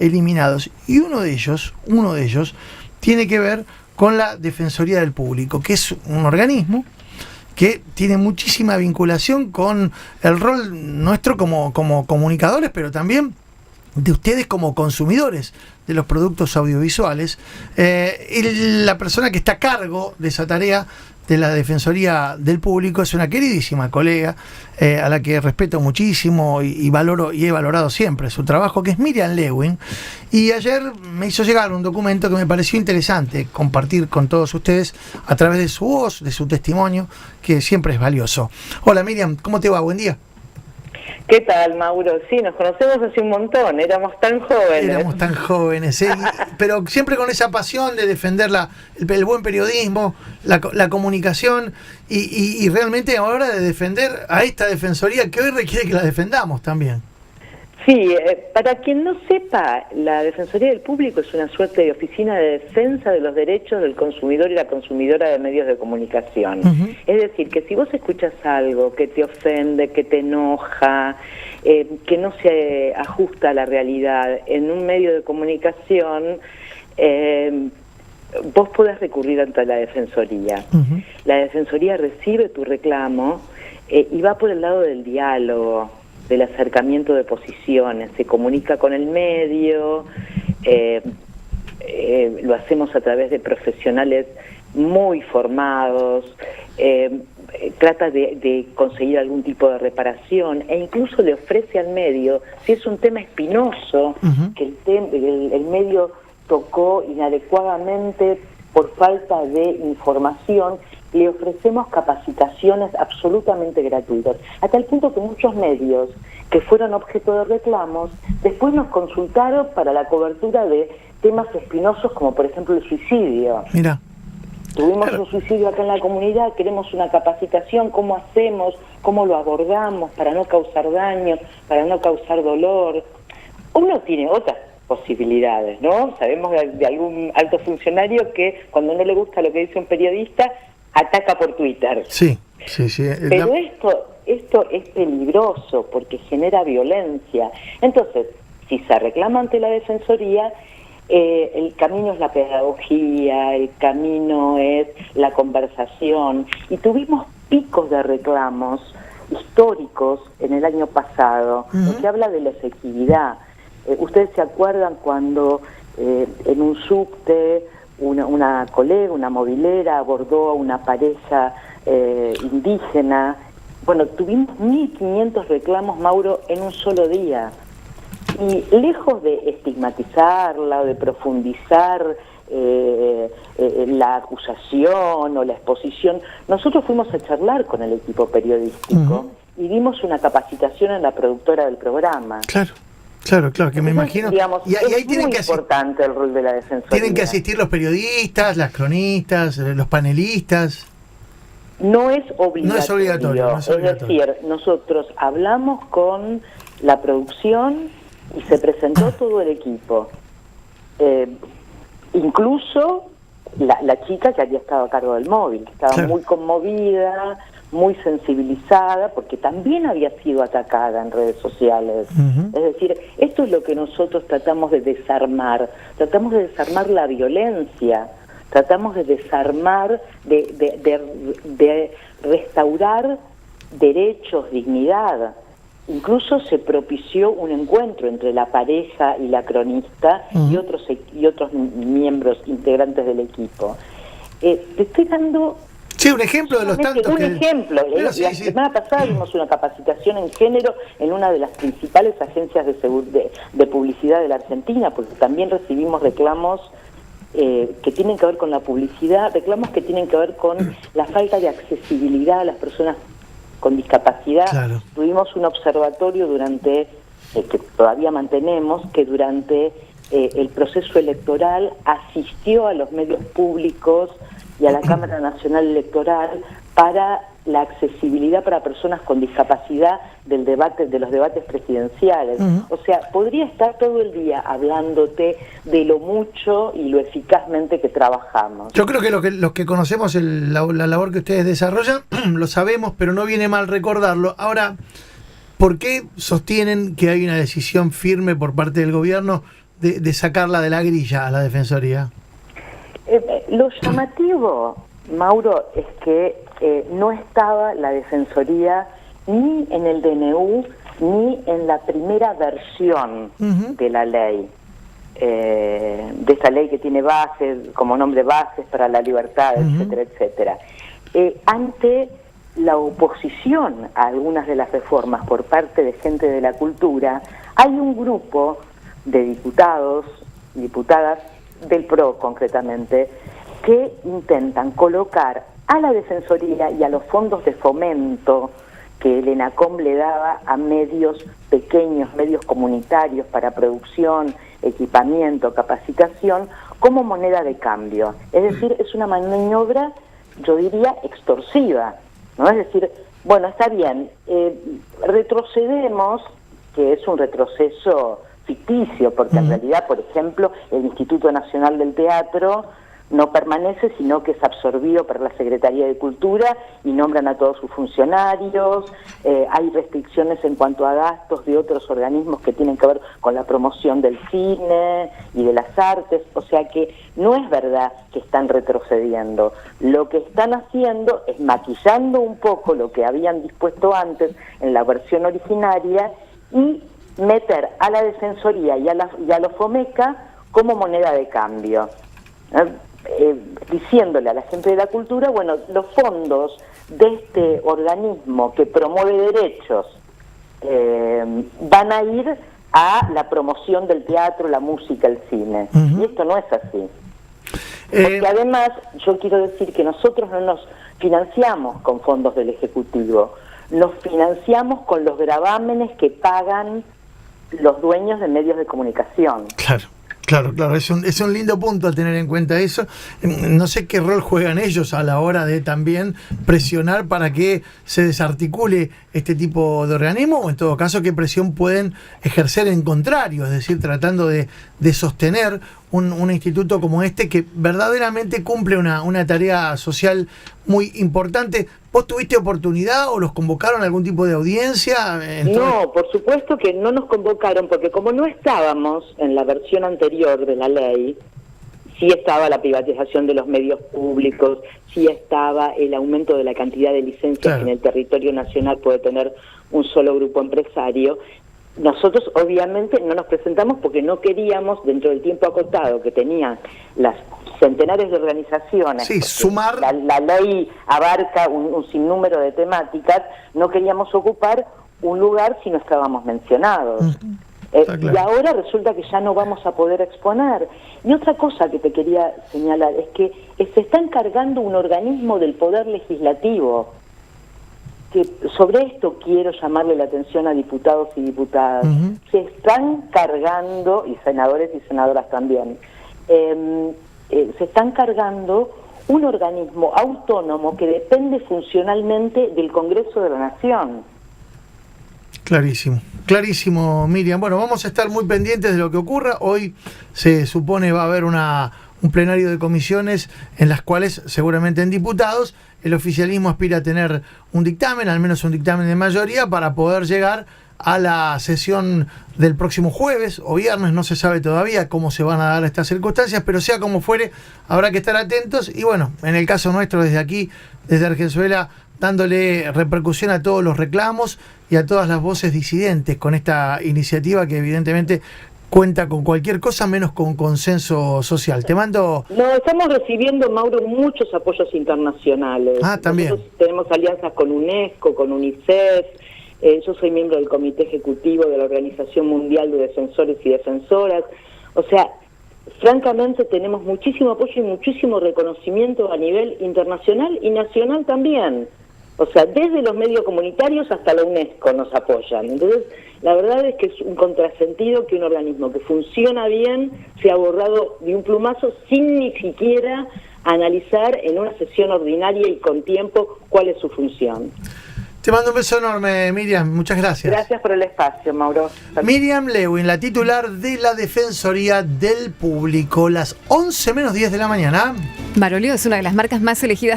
eliminados. Y uno de ellos tiene que ver con la Defensoría del Público, que es un organismo que tiene muchísima vinculación con el rol nuestro como comunicadores, pero también de ustedes como consumidores de los productos audiovisuales. La persona que está a cargo de esa tarea de la Defensoría del Público es una queridísima colega a la que respeto muchísimo y valoro y he valorado siempre su trabajo, que es Miriam Lewin, y ayer me hizo llegar un documento que me pareció interesante compartir con todos ustedes a través de su voz, de su testimonio, que siempre es valioso. Hola Miriam, ¿cómo te va? Buen día. ¿Qué tal, Mauro? Sí, nos conocemos hace un montón, éramos tan jóvenes. Pero siempre con esa pasión de defender el buen periodismo, la comunicación y realmente ahora de defender a esta defensoría que hoy requiere que la defendamos también. Sí, para quien no sepa, la Defensoría del Público es una suerte de oficina de defensa de los derechos del consumidor y la consumidora de medios de comunicación. Es decir, que si vos escuchas algo que te ofende, que te enoja, que no se ajusta a la realidad en un medio de comunicación, vos podés recurrir ante la Defensoría. La Defensoría recibe tu reclamo y va por el lado del diálogo, del acercamiento de posiciones, se comunica con el medio, lo hacemos a través de profesionales muy formados, trata de conseguir algún tipo de reparación e incluso le ofrece al medio, si es un tema espinoso, que el medio tocó inadecuadamente por falta de información, le ofrecemos capacitaciones absolutamente gratuitas, a tal punto que muchos medios que fueron objeto de reclamos después nos consultaron para la cobertura de temas espinosos como por ejemplo el suicidio. Mira. Tuvimos un suicidio acá en la comunidad, queremos una capacitación, cómo hacemos, cómo lo abordamos para no causar daño, para no causar dolor. Uno tiene otras posibilidades, ¿no? Sabemos de algún alto funcionario que cuando no le gusta lo que dice un periodista, ataca por Twitter. Sí. Pero esto es peligroso porque genera violencia. Entonces, si se reclama ante la Defensoría, el camino es la pedagogía, el camino es la conversación. Y tuvimos picos de reclamos históricos en el año pasado, que habla de la efectividad. Ustedes se acuerdan cuando en un subte una colega, una movilera, abordó a una pareja indígena. Bueno, tuvimos 1.500 reclamos, Mauro, en un solo día. Y lejos de estigmatizarla o de profundizar la acusación o la exposición, nosotros fuimos a charlar con el equipo periodístico y dimos una capacitación en la productora del programa. Claro, que me imagino. Digamos, y ahí es tienen muy que importante el rol de la Defensoría. Tienen que asistir los periodistas, las cronistas, los panelistas. No es obligatorio. No es obligatorio. Es decir, nosotros hablamos con la producción y se presentó todo el equipo. Incluso la chica que había estado a cargo del móvil, que estaba muy conmovida, muy sensibilizada, porque también había sido atacada en redes sociales. Es decir, esto es lo que nosotros tratamos de desarmar. Tratamos de desarmar la violencia, tratamos de desarmar, de restaurar derechos, dignidad. Incluso se propició un encuentro entre la pareja y la cronista y otros miembros integrantes del equipo. Te estoy dando... Sí, un ejemplo de los tantos Un ejemplo. La semana pasada dimos una capacitación en género en una de las principales agencias de publicidad de la Argentina, porque también recibimos reclamos que tienen que ver con la publicidad, reclamos que tienen que ver con la falta de accesibilidad a las personas con discapacidad. Tuvimos un observatorio que todavía mantenemos, que durante el proceso electoral asistió a los medios públicos y a la Cámara Nacional Electoral para la accesibilidad para personas con discapacidad de los debates presidenciales. O sea, podría estar todo el día hablándote de lo mucho y lo eficazmente que trabajamos. Yo creo que los que conocemos la labor que ustedes desarrollan, lo sabemos, pero no viene mal recordarlo. Ahora, ¿por qué sostienen que hay una decisión firme por parte del gobierno de sacarla de la grilla a la Defensoría? Lo llamativo, Mauro, es que no estaba la Defensoría ni en el DNU ni en la primera versión de la ley, de esta ley que tiene bases, como nombre bases para la libertad, etcétera, etcétera. Ante la oposición a algunas de las reformas por parte de gente de la cultura, hay un grupo de diputados, diputadas del PRO concretamente, que intentan colocar a la Defensoría y a los fondos de fomento que el ENACOM le daba a medios pequeños, medios comunitarios para producción, equipamiento, capacitación, como moneda de cambio. Es decir, es una maniobra, yo diría, extorsiva, ¿no? Es decir, bueno, está bien, retrocedemos, que es un retroceso ficticio, porque en realidad, por ejemplo, el Instituto Nacional del Teatro no permanece, sino que es absorbido por la Secretaría de Cultura y nombran a todos sus funcionarios. Hay restricciones en cuanto a gastos de otros organismos que tienen que ver con la promoción del cine y de las artes, o sea que no es verdad que están retrocediendo. Lo que están haciendo es maquillando un poco lo que habían dispuesto antes en la versión originaria y meter a la Defensoría y a los FOMECA como moneda de cambio. Diciéndole a la gente de la cultura, bueno, los fondos de este organismo que promueve derechos van a ir a la promoción del teatro, la música, el cine. Y esto no es así. Porque además, yo quiero decir que nosotros no nos financiamos con fondos del Ejecutivo, nos financiamos con los gravámenes que pagan los dueños de medios de comunicación. Claro. Claro, es un lindo punto a tener en cuenta eso. No sé qué rol juegan ellos a la hora de también presionar para que se desarticule este tipo de organismo, o en todo caso qué presión pueden ejercer en contrario, es decir, tratando de sostener un instituto como este que verdaderamente cumple una tarea social muy importante. ¿Vos tuviste oportunidad o los convocaron a algún tipo de audiencia? No, por supuesto que no nos convocaron, porque como no estábamos en la versión anterior de la ley, sí estaba la privatización de los medios públicos, sí estaba el aumento de la cantidad de licencias que en el territorio nacional puede tener un solo grupo empresario. Nosotros obviamente no nos presentamos porque no queríamos, dentro del tiempo acotado que tenían las centenares de organizaciones, sumar. La ley abarca un sinnúmero de temáticas, no queríamos ocupar un lugar si no estábamos mencionados. Y ahora resulta que ya no vamos a poder exponer. Y otra cosa que te quería señalar es que se está encargando un organismo del Poder Legislativo, que sobre esto quiero llamarle la atención a diputados y diputadas. Se están cargando, y senadores y senadoras también, se están cargando un organismo autónomo que depende funcionalmente del Congreso de la Nación. Clarísimo, Miriam. Bueno, vamos a estar muy pendientes de lo que ocurra. Hoy se supone va a haber un plenario de comisiones en las cuales, seguramente en diputados, el oficialismo aspira a tener un dictamen, al menos un dictamen de mayoría, para poder llegar a la sesión del próximo jueves o viernes. No se sabe todavía cómo se van a dar estas circunstancias, pero sea como fuere, habrá que estar atentos. Y bueno, en el caso nuestro, desde aquí, desde Argenzuela, dándole repercusión a todos los reclamos y a todas las voces disidentes con esta iniciativa que evidentemente cuenta con cualquier cosa menos con consenso social. Te mando... No, estamos recibiendo, Mauro, muchos apoyos internacionales. También. Nosotros tenemos alianzas con UNESCO, con UNICEF. Yo soy miembro del Comité Ejecutivo de la Organización Mundial de Defensores y Defensoras. O sea, francamente tenemos muchísimo apoyo y muchísimo reconocimiento a nivel internacional y nacional también. O sea, desde los medios comunitarios hasta la UNESCO nos apoyan. Entonces, la verdad es que es un contrasentido que un organismo que funciona bien sea borrado de un plumazo sin ni siquiera analizar en una sesión ordinaria y con tiempo cuál es su función. Te mando un beso enorme, Miriam. Muchas gracias. Gracias por el espacio, Mauro. Miriam Lewin, la titular de la Defensoría del Público, las 11 menos 10 de la mañana. Marolio es una de las marcas más elegidas